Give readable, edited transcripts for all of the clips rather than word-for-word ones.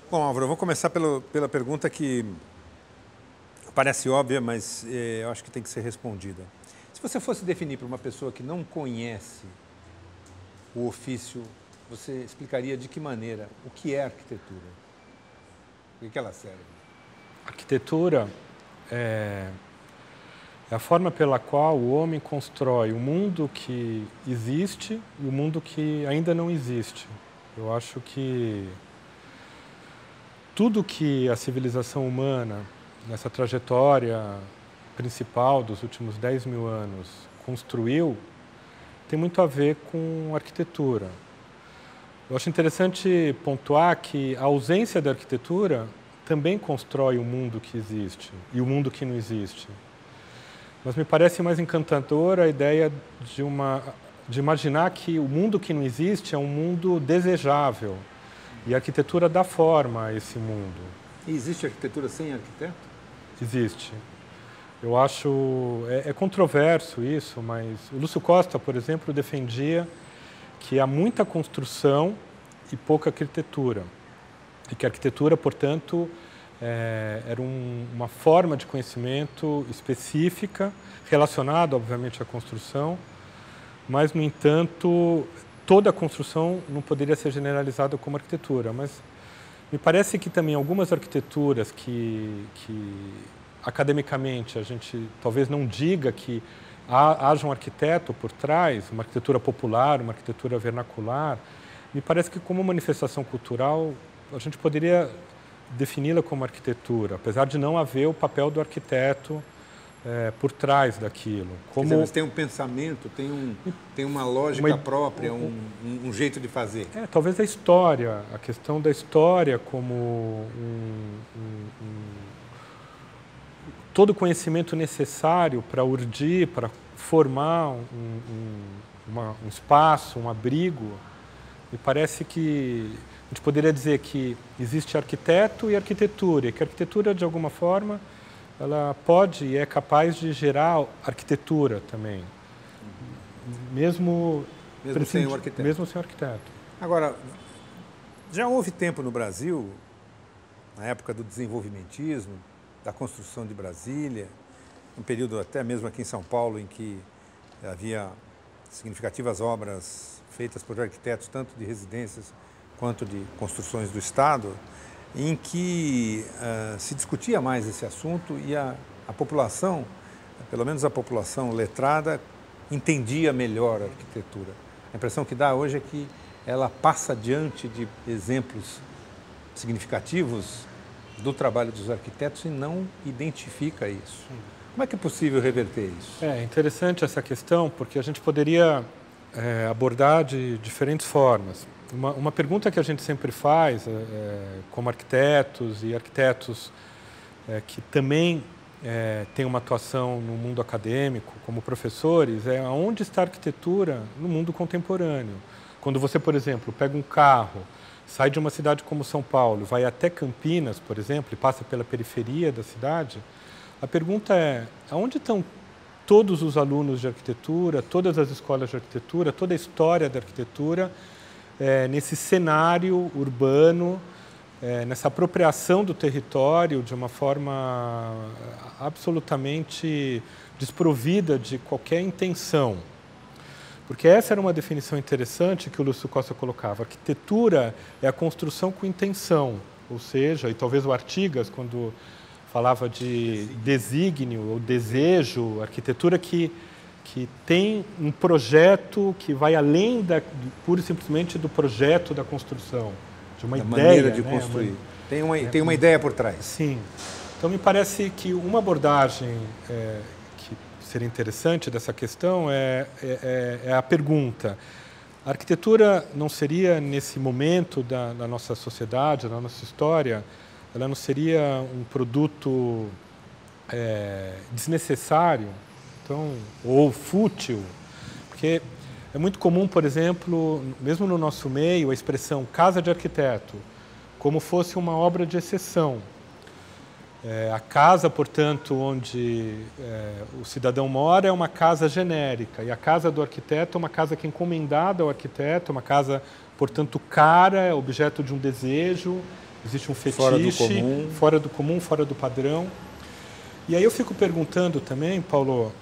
Bom, Álvaro, eu vou começar pela pergunta que parece óbvia, mas eu acho que tem que ser respondida. Se você fosse definir para uma pessoa que não conhece o ofício, você explicaria de que maneira, o que é arquitetura? Para que ela serve? Arquitetura é a forma pela qual o homem constrói o mundo que existe e o mundo que ainda não existe. Eu acho que tudo que a civilização humana, nessa trajetória principal dos últimos 10 mil anos, construiu, tem muito a ver com arquitetura. Eu acho interessante pontuar que a ausência da arquitetura também constrói o mundo que existe e o mundo que não existe. Mas me parece mais encantadora a ideia de imaginar que o mundo que não existe é um mundo desejável e a arquitetura dá forma a esse mundo. E existe arquitetura sem arquiteto? Existe. Eu acho... É controverso isso, mas o Lúcio Costa, por exemplo, defendia que há muita construção e pouca arquitetura. E que a arquitetura, portanto, era uma forma de conhecimento específica, relacionada, obviamente, à construção, mas, no entanto, toda a construção não poderia ser generalizada como arquitetura. Mas me parece que também algumas arquiteturas que academicamente, a gente talvez não diga que haja um arquiteto por trás, uma arquitetura popular, uma arquitetura vernacular, me parece que como manifestação cultural a gente poderia defini-la como arquitetura, apesar de não haver o papel do arquiteto por trás daquilo. Como... Quer dizer, mas tem um pensamento, tem uma lógica própria, um jeito de fazer. Talvez a história, a questão da história como todo o conhecimento necessário para urdir, para formar um espaço, um abrigo. Me parece que a gente poderia dizer que existe arquiteto e arquitetura, e que a arquitetura, de alguma forma, ela pode e é capaz de gerar arquitetura também, mesmo sem o arquiteto. Mesmo sem o arquiteto. Agora, já houve tempo no Brasil, na época do desenvolvimentismo, da construção de Brasília, um período até mesmo aqui em São Paulo, em que havia significativas obras feitas por arquitetos, tanto de residências quanto de construções do Estado, em que se discutia mais esse assunto e a população, pelo menos a população letrada, entendia melhor a arquitetura. A impressão que dá hoje é que ela passa diante de exemplos significativos do trabalho dos arquitetos e não identifica isso. Como é que é possível reverter isso? É interessante essa questão, porque a gente poderia abordar de diferentes formas. Uma pergunta que a gente sempre faz, como arquitetos e arquitetos que também têm uma atuação no mundo acadêmico, como professores, é onde está a arquitetura no mundo contemporâneo. Quando você, por exemplo, pega um carro, sai de uma cidade como São Paulo, vai até Campinas, por exemplo, e passa pela periferia da cidade, a pergunta é, aonde estão todos os alunos de arquitetura, todas as escolas de arquitetura, toda a história da arquitetura, nesse cenário urbano, nessa apropriação do território de uma forma absolutamente desprovida de qualquer intenção. Porque essa era uma definição interessante que o Lúcio Costa colocava. A arquitetura é a construção com intenção, ou seja, e talvez o Artigas, quando falava de desígnio ou desejo, arquitetura que tem um projeto que vai além pura e simplesmente do projeto da construção, de uma ideia. Maneira de construir. Tem uma ideia por trás. Sim. Então, me parece que uma abordagem que seria interessante dessa questão é a pergunta: a arquitetura não seria, nesse momento da nossa sociedade, da nossa história, ela não seria um produto desnecessário, então, ou fútil? Porque é muito comum, por exemplo, mesmo no nosso meio, a expressão casa de arquiteto, como fosse uma obra de exceção. A casa, portanto, onde o cidadão mora é uma casa genérica, e a casa do arquiteto é uma casa que é encomendada ao arquiteto, uma casa, portanto, cara, objeto de um desejo, existe um fetiche, fora do comum, fora do padrão. E aí eu fico perguntando também, Paulo,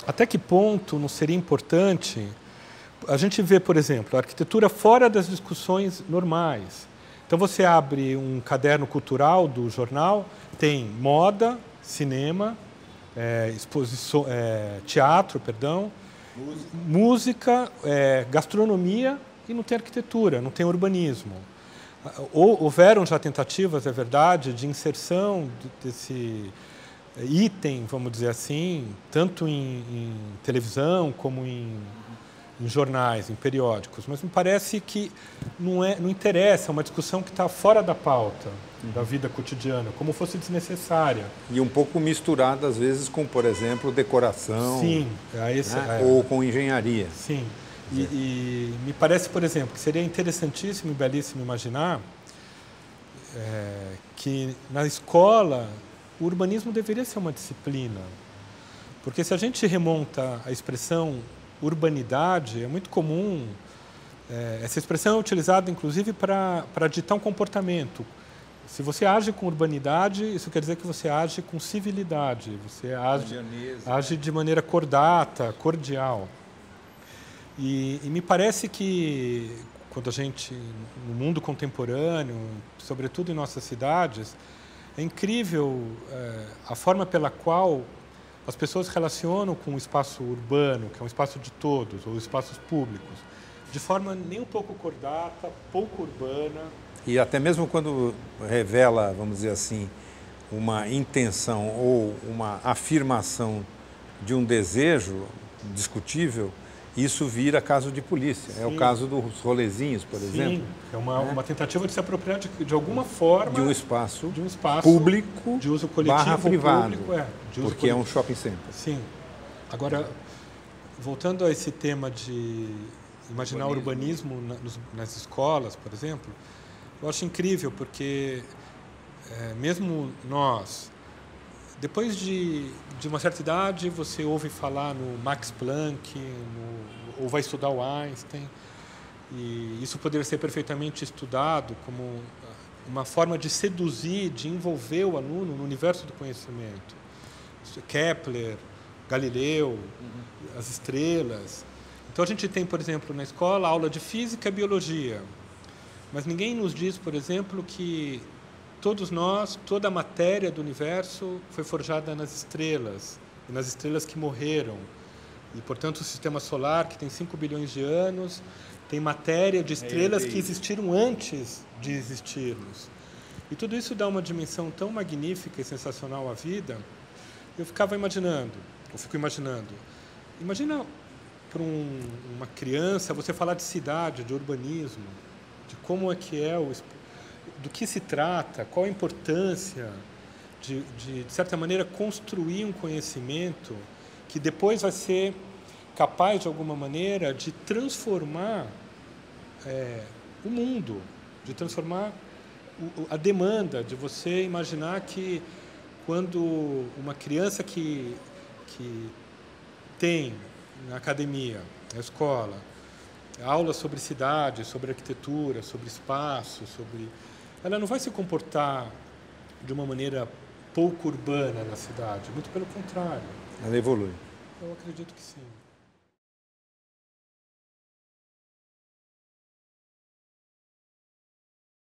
até que ponto não seria importante a gente ver, por exemplo, a arquitetura fora das discussões normais. Então você abre um caderno cultural do jornal, tem moda, cinema, teatro, perdão, música, gastronomia, e não tem arquitetura, não tem urbanismo. Houveram já tentativas, é verdade, de inserção desse item, vamos dizer assim, tanto em televisão como em jornais, em periódicos, mas me parece que não interessa, é uma discussão que está fora da pauta da vida cotidiana, como fosse desnecessária. E um pouco misturada, às vezes, com, por exemplo, decoração. Sim, ou com engenharia. Sim. E me parece, por exemplo, que seria interessantíssimo e belíssimo imaginar que na escola o urbanismo deveria ser uma disciplina. Porque se a gente remonta a expressão urbanidade, é muito comum, essa expressão é utilizada inclusive para ditar um comportamento. Se você age com urbanidade, isso quer dizer que você age com civilidade, você age de maneira cordata, cordial. E me parece que, quando a gente, no mundo contemporâneo, sobretudo em nossas cidades, é incrível a forma pela qual as pessoas relacionam com o espaço urbano, que é um espaço de todos, ou espaços públicos, de forma nem um pouco cordata, pouco urbana. E até mesmo quando revela, vamos dizer assim, uma intenção ou uma afirmação de um desejo discutível, isso vira caso de polícia. Sim. É o caso dos rolezinhos, por exemplo. Sim, é uma tentativa de se apropriar de alguma forma de um espaço público de uso coletivo privado, público, porque coletivo. É um shopping center. Sim. Agora, voltando a esse tema de imaginar urbanismo nas escolas, por exemplo, eu acho incrível, porque mesmo nós, depois de uma certa idade, você ouve falar no Max Planck, ou vai estudar o Einstein, e isso poderia ser perfeitamente estudado como uma forma de seduzir, de envolver o aluno no universo do conhecimento. Kepler, Galileu, as estrelas. Então a gente tem, por exemplo, na escola, aula de física e biologia, mas ninguém nos diz, por exemplo, que todos nós, toda a matéria do universo foi forjada nas estrelas, e nas estrelas que morreram. E, portanto, o sistema solar, que tem 5 bilhões de anos, tem matéria de estrelas que existiram antes de existirmos. E tudo isso dá uma dimensão tão magnífica e sensacional à vida. Eu fico imaginando, imagina para uma criança você falar de cidade, de urbanismo, de como é que é do que se trata, qual a importância de certa maneira, construir um conhecimento que depois vai ser capaz, de alguma maneira, de transformar o mundo, de transformar a demanda, de você imaginar que quando uma criança que tem na academia, na escola, aulas sobre cidade, sobre arquitetura, sobre espaço, ela não vai se comportar de uma maneira pouco urbana na cidade, muito pelo contrário. Ela evolui. Eu acredito que sim.